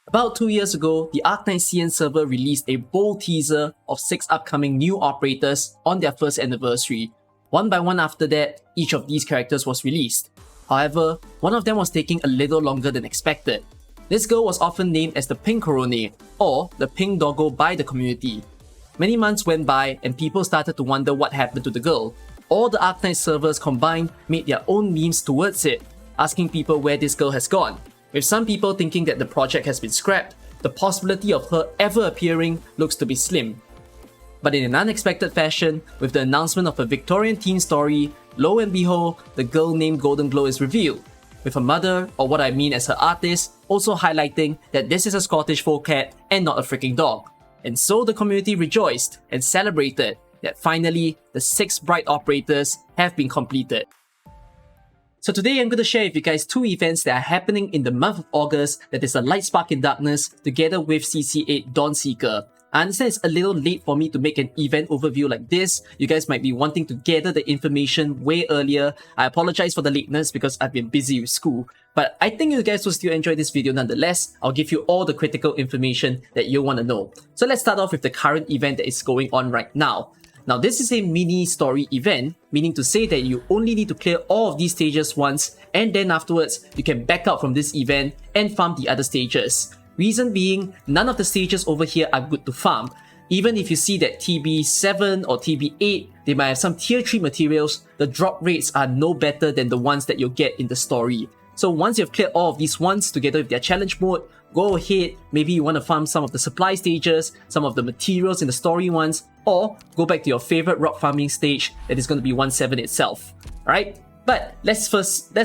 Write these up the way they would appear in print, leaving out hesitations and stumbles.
About 2 years ago, the Arc9 CN server released a bold teaser of 6 upcoming new operators on their first anniversary. One by one after that, each of these characters was released. However, one of them was taking a little longer than expected. This girl was often named as the Pink Corone, or the Pink Doggo by the community. Many months went by and people started to wonder what happened to the girl. All the Arc9 servers combined made their own memes towards it, asking people where this girl has gone. With some people thinking that the project has been scrapped, the possibility of her ever appearing looks to be slim. But in an unexpected fashion, with the announcement of a Victorian teen story, lo and behold, the girl named Goldenglow is revealed, with her mother, or what I mean as her artist, also highlighting that this is a Scottish folk cat and not a freaking dog. And so the community rejoiced and celebrated that finally the 6 bright operators have been completed. So today I'm going to share with you guys 2 events that are happening in the month of August that is a light spark in darkness together with CC8 Dawnseeker. I understand it's a little late for me to make an event overview like this. You guys might be wanting to gather the information way earlier. I apologize for the lateness because I've been busy with school. But I think you guys will still enjoy this video nonetheless. I'll give you all the critical information that you want to know. So let's start off with the current event that is going on right now. Now this is a mini story event, meaning to say that you only need to clear all of these stages once, and then afterwards you can back out from this event and farm the other stages. Reason being, none of the stages over here are good to farm. Even if you see that TB7 or TB8, they might have some tier 3 materials, the drop rates are no better than the ones that you'll get in the story. So once you've cleared all of these ones together with their challenge mode, go ahead, maybe you want to farm some of the supply stages, some of the materials in the story ones, or go back to your favorite rock farming stage that is going to be 1.7 itself. Alright? But let's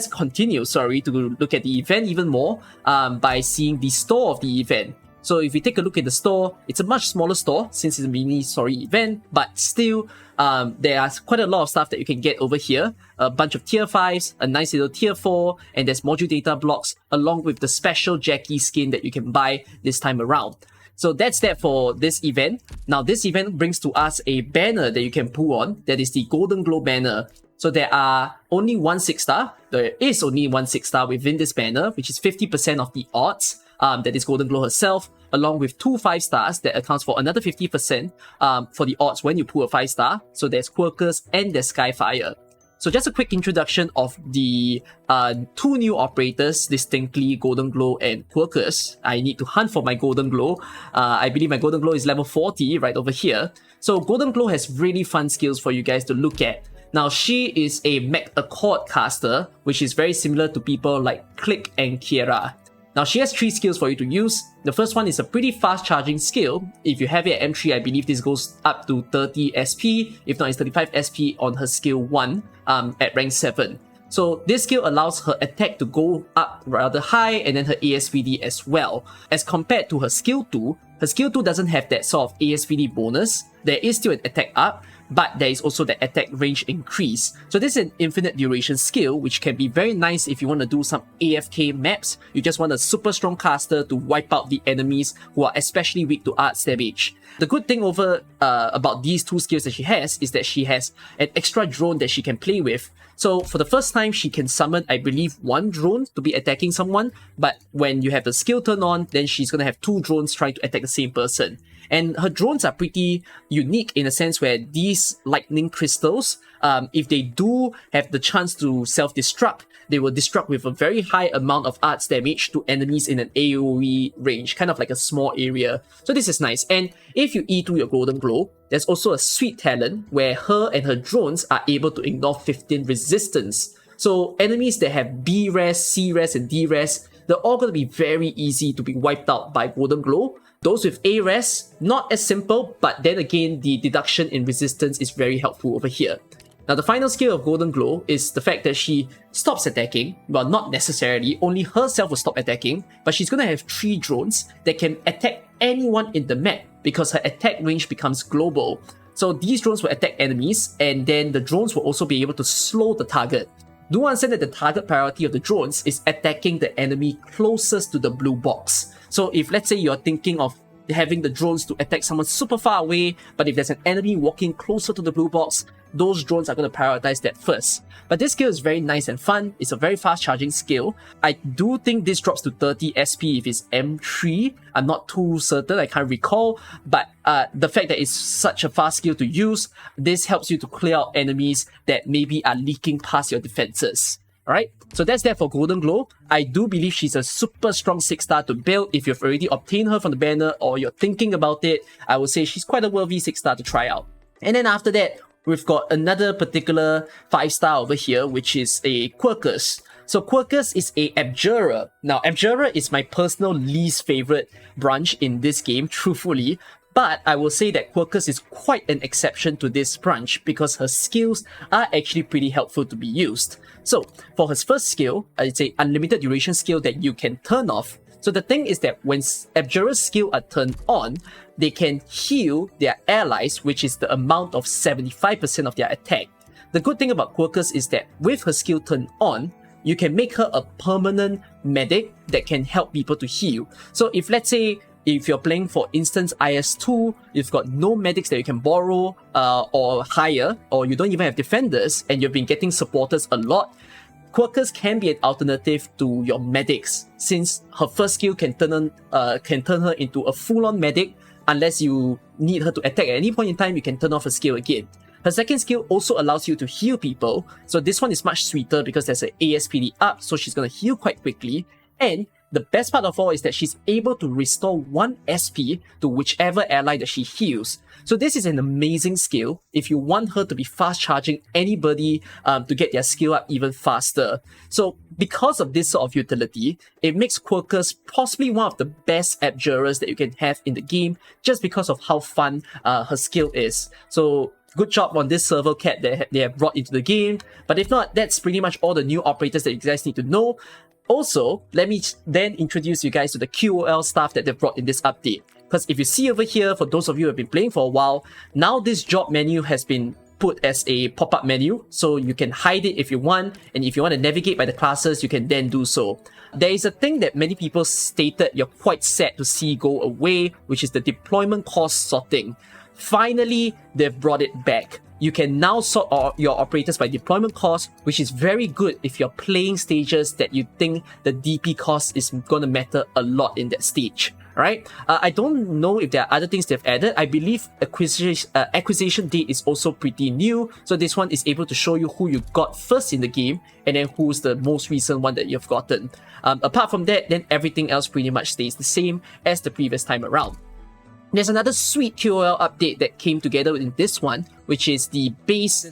continue, to look at the event even more by seeing the store of the event. So if we take a look at the store, it's a much smaller store since it's a mini story event, but still there are quite a lot of stuff that you can get over here. A bunch of tier 5s, a nice little tier 4, and there's module data blocks along with the special Jackie skin that you can buy this time around. So that's that for this event. Now this event brings to us a banner that you can pull on, that is the Goldenglow banner. So there are only 1 6-star, there is only 1 6-star within this banner, which is 50% of the odds, that is Goldenglow herself, along with 2 5-stars that accounts for another 50% for the odds when you pull a 5-star. So there's Quercus and there's Skyfire. So just a quick introduction of the 2 new operators, distinctly Goldenglow and Quercus. I need to hunt for my Goldenglow. I believe my Goldenglow is level 40 right over here. So Goldenglow has really fun skills for you guys to look at. Now she is a Mech Accord caster, which is very similar to people like Click and Kiera. Now she has 3 skills for you to use. The first one is a pretty fast charging skill. If you have it at M3, I believe this goes up to 30 SP, if not it's 35 SP on her skill 1 at rank 7. So this skill allows her attack to go up rather high and then her ASVD as well. As compared to her skill 2, her skill 2 doesn't have that sort of ASVD bonus. There is still an attack up, but there is also the attack range increase. So this is an infinite duration skill, which can be very nice if you want to do some AFK maps. You just want a super strong caster to wipe out the enemies who are especially weak to arts damage. The good thing about these 2 skills that she has is that she has an extra drone that she can play with. So for the first time, she can summon, I believe, 1 drone to be attacking someone, but when you have the skill turn on, then she's going to have 2 drones trying to attack the same person. And her drones are pretty unique in a sense where these lightning crystals, if they do have the chance to self-destruct, they will destruct with a very high amount of arts damage to enemies in an AoE range, kind of like a small area. So this is nice. And if you E2 your Goldenglow, there's also a sweet talent where her and her drones are able to ignore 15 resistance. So enemies that have B res, C res, and D res, they're all going to be very easy to be wiped out by Goldenglow. Those with A res, not as simple, but then again, the deduction in resistance is very helpful over here. Now the final skill of Goldenglow is the fact that she stops attacking. Well, not necessarily, only herself will stop attacking, but she's going to have 3 drones that can attack anyone in the map because her attack range becomes global. So these drones will attack enemies, and then the drones will also be able to slow the target. Do understand that the target priority of the drones is attacking the enemy closest to the blue box. So if let's say you're thinking of having the drones to attack someone super far away, but if there's an enemy walking closer to the blue box, those drones are going to prioritize that first. But this skill is very nice and fun. It's a very fast charging skill. I do think this drops to 30 SP if it's M3. I'm not too certain, I can't recall. But the fact that it's such a fast skill to use, this helps you to clear out enemies that maybe are leaking past your defenses. Alright, so that's that for Goldenglow. I do believe she's a super strong 6-star to build. If you've already obtained her from the banner or you're thinking about it, I would say she's quite a worthy 6-star to try out. And then after that, we've got another particular 5-star over here, which is a Quercus. So Quercus is a Abjurer. Now, Abjurer is my personal least favorite branch in this game, truthfully. But I will say that Quercus is quite an exception to this branch because her skills are actually pretty helpful to be used. So, for her first skill, it's an unlimited duration skill that you can turn off. So the thing is that when Abjurer's skill are turned on, they can heal their allies, which is the amount of 75% of their attack. The good thing about Quercus is that with her skill turned on, you can make her a permanent medic that can help people to heal. So if let's say, if you're playing, for instance, IS2, you've got no medics that you can borrow or hire, or you don't even have defenders, and you've been getting supporters a lot, Quercus can be an alternative to your medics, since her first skill can turn her into a full-on medic. Unless you need her to attack at any point in time, you can turn off her skill again. Her second skill also allows you to heal people, so this one is much sweeter because there's an ASPD up, so she's going to heal quite quickly. And the best part of all is that she's able to restore 1 SP to whichever ally that she heals. So this is an amazing skill if you want her to be fast charging anybody to get their skill up even faster. So because of this sort of utility, it makes Quercus possibly one of the best Abjurers that you can have in the game, just because of how fun her skill is. So good job on this server cat that they have brought into the game. But if not, that's pretty much all the new operators that you guys need to know. Also, let me then introduce you guys to the QOL stuff that they've brought in this update. Because if you see over here, for those of you who have been playing for a while, now this job menu has been put as a pop-up menu, so you can hide it if you want, and if you want to navigate by the classes, you can then do so. There is a thing that many people stated you're quite sad to see go away, which is the deployment cost sorting. Finally, they've brought it back. You can now sort your operators by deployment cost, which is very good if you're playing stages that you think the DP cost is going to matter a lot in that stage. Right? I don't know if there are other things they've added. I believe acquisition date is also pretty new. So this one is able to show you who you got first in the game and then who's the most recent one that you've gotten. Apart from that, then everything else pretty much stays the same as the previous time around. There's another sweet QOL update that came together in this one, which is the base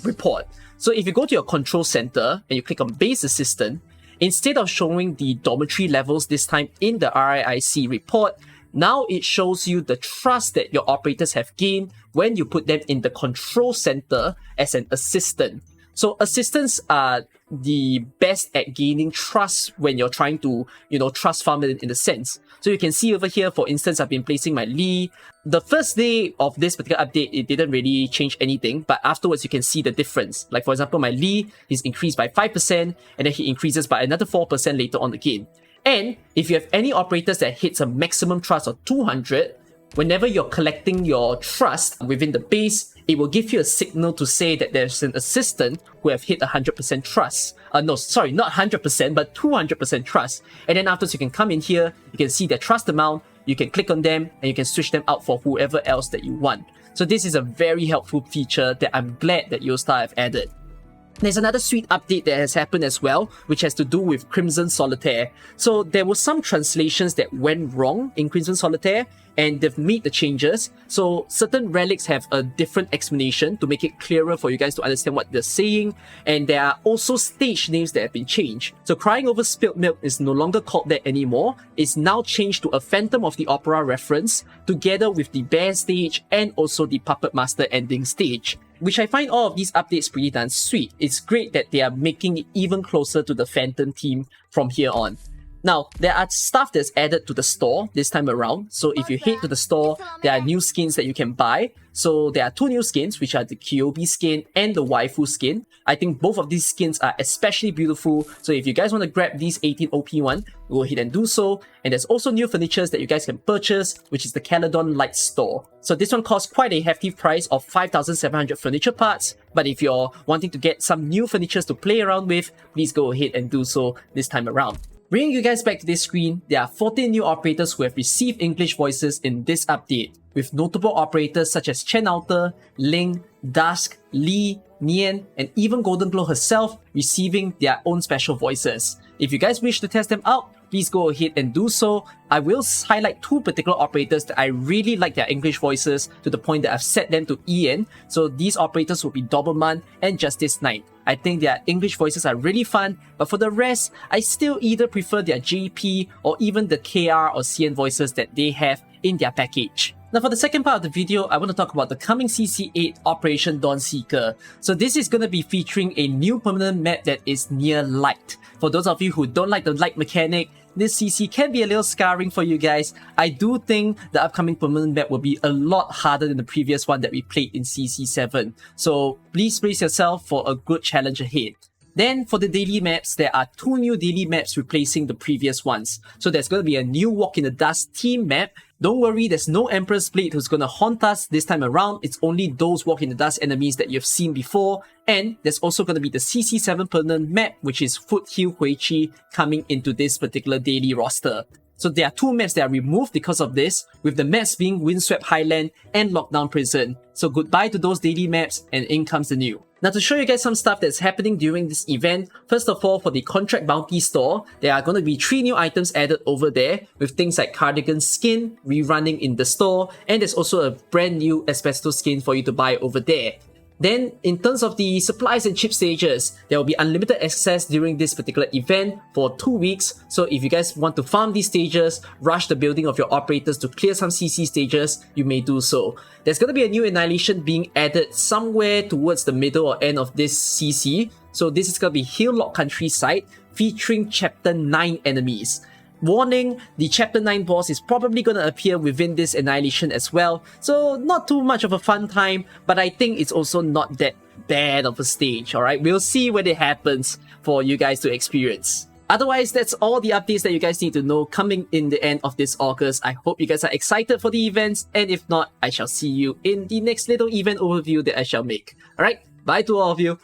report. So if you go to your control center and you click on base assistant, instead of showing the dormitory levels this time in the RIIC report, now it shows you the trust that your operators have gained when you put them in the control center as an assistant. So assistants are the best at gaining trust when you're trying to, trust farm in a sense. So you can see over here, for instance, I've been placing my Lee. The first day of this particular update, it didn't really change anything, but afterwards you can see the difference. Like for example, my Lee is increased by 5%, and then he increases by another 4% later on again. And if you have any operators that hits a maximum trust of 200, whenever you're collecting your trust within the base, it will give you a signal to say that there's an assistant who have hit 100% trust. No, sorry, not 100%, but 200% trust. And then afterwards, you can come in here, you can see their trust amount, you can click on them, and you can switch them out for whoever else that you want. So this is a very helpful feature that I'm glad that Yostar have added. There's another sweet update that has happened as well, which has to do with Crimson Solitaire. So there were some translations that went wrong in Crimson Solitaire, and they've made the changes. So certain relics have a different explanation to make it clearer for you guys to understand what they're saying. And there are also stage names that have been changed. So Crying Over Spilled Milk is no longer called that anymore. It's now changed to a Phantom of the Opera reference, together with the Bear stage and also the Puppet Master ending stage, which I find all of these updates pretty darn sweet. It's great that they are making it even closer to the Phantom theme from here on. Now, there are stuff that's added to the store this time around. So if you head to the store, there are new skins that you can buy. So there are 2 new skins, which are the Kyobi skin and the Waifu skin. I think both of these skins are especially beautiful. So if you guys want to grab these 18 OP one, go ahead and do so. And there's also new furnitures that you guys can purchase, which is the Caledon Light Store. So this one costs quite a hefty price of 5,700 furniture parts. But if you're wanting to get some new furnitures to play around with, please go ahead and do so this time around. Bringing you guys back to this screen, there are 14 new operators who have received English voices in this update, with notable operators such as Chen Outer, Ling, Dusk, Lee, Nian, and even Goldenglow herself receiving their own special voices. If you guys wish to test them out, please go ahead and do so. I will highlight 2 particular operators that I really like their English voices to the point that I've set them to EN. So these operators will be Doberman and Justice Knight. I think their English voices are really fun, but for the rest, I still either prefer their JP or even the KR or CN voices that they have in their package. Now for the second part of the video, I want to talk about the coming CC8 Operation Dawnseeker. So this is going to be featuring a new permanent map that is near light. For those of you who don't like the light mechanic, this CC can be a little scarring for you guys. I do think the upcoming permanent map will be a lot harder than the previous one that we played in CC7. So please brace yourself for a good challenge ahead. Then for the daily maps, there are 2 new daily maps replacing the previous ones. So there's going to be a new Walk in the Dust team map. Don't worry, there's no Emperor's Blade who's going to haunt us this time around. It's only those Walk in the Dust enemies that you've seen before. And there's also going to be the CC7 permanent map, which is Foothill Huichi, coming into this particular daily roster. So there are 2 maps that are removed because of this, with the maps being Windswept Highland and Lockdown Prison. So goodbye to those daily maps, and in comes the new. Now to show you guys some stuff that's happening during this event, first of all, for the Contract Bounty store, there are going to be 3 new items added over there, with things like Cardigan skin rerunning in the store, and there's also a brand new Asbestos skin for you to buy over there. Then, in terms of the supplies and chip stages, there will be unlimited access during this particular event for 2 weeks. So if you guys want to farm these stages, rush the building of your operators to clear some CC stages, you may do so. There's going to be a new annihilation being added somewhere towards the middle or end of this CC. So this is going to be Hilllock Countryside, featuring Chapter 9 enemies. Warning, the Chapter 9 boss is probably going to appear within this annihilation as well, so not too much of a fun time, but I think it's also not that bad of a stage, alright? We'll see when it happens for you guys to experience. Otherwise, that's all the updates that you guys need to know coming in the end of this August. I hope you guys are excited for the events, and if not, I shall see you in the next little event overview that I shall make. Alright, bye to all of you.